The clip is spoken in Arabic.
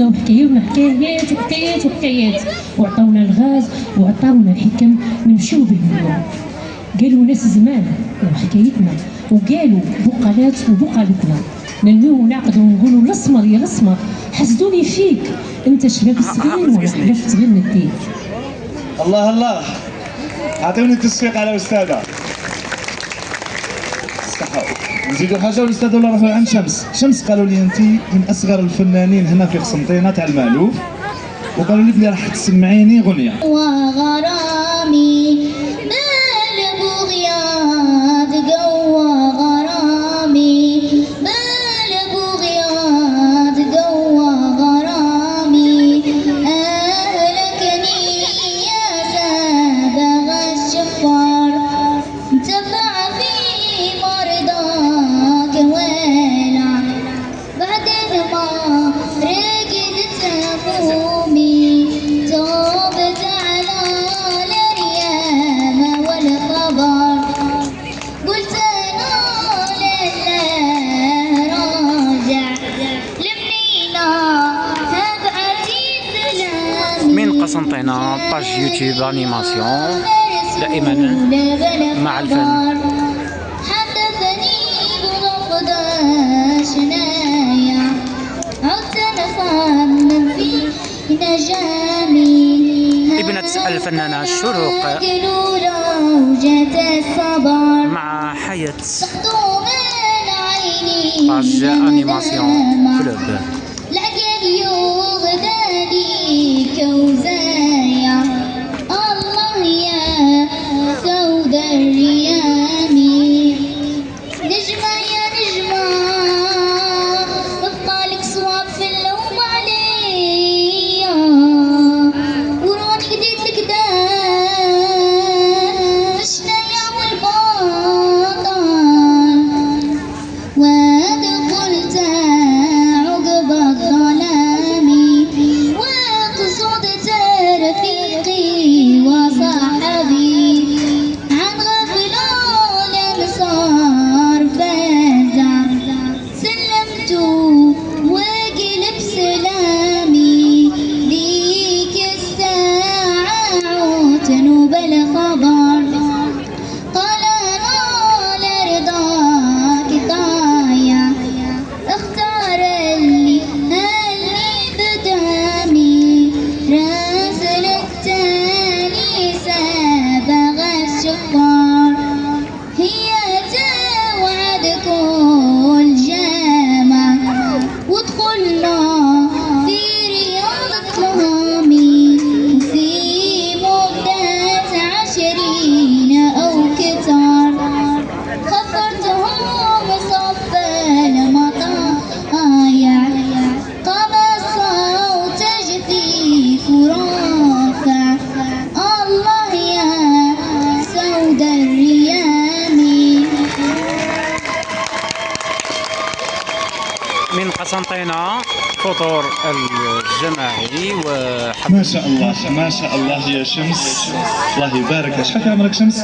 حدثنا وحكاونا حكايات وحكايات وحكايات، وعطاونا الغاز وعطاونا الحكم نمشيو بهم اليوم. قالوا ناس زمان وحكايتنا، وقالوا بقالات وبقالتنا، ننويو ونعقدوا ونقولوا الاسمر يا الاسمر حسدوني فيك انت شباب الصغير ولا حلفت غير نديك. الله الله، اعطوني التصفيق على استاذه. نزيدوا حاجه والاستاذ ولا نروحوا عند شمس. شمس قالوا لي انت من اصغر الفنانين هنا في قسنطينه تاع المألوف، وقالوا لي بلي راح تسمعيني غنيه. وغرامي مال بغياض قوى غرامي، مال بغياض قوى غرامي، أهلكني يا سابغ الشفار، انتفع في مرضاك ويلا بعدين ما رقدت همومي، توبت على الأيام والخبر، قلت أنا لله راجع لمنينا هبعتي سلامي. من قسنطينة باج يوتيوب انيماسيون دائما مع الفن. حدثني برفض شنايا، عدت نفهم في نجامي، ابنة الفنانة شروق مع حياة باج انيماسيون كلوب. لكن يغداني كوزايا، الله يا سود الريامي، نجمة يا نجمة بطالك صواب في اللوم عليا، وراني قديت لك في الشنايع والباطل، ودخلت عقب الظلام، وقصدت رفيقي وصاحبي، عن غفلة لم صار فازع، سلمت وقلب سلامي، ذيك الساعة عوتن بالخبر، قال أنا لرضاك طايع، اختار اللي قدامي، راسل التاني سابغ الشفار، هي توعد كل جامع، ودخلنا في رياض تهامي، وفي مدة 20 أو كتار، خفرتهم صف المطايع، قام الصوت جفيف رافع، الله يا سود الريامي. من قسنطينة فطور الجماعي ما شاء الله ما شاء الله يا شمس، الله يبارك. شحال عمرك شمس؟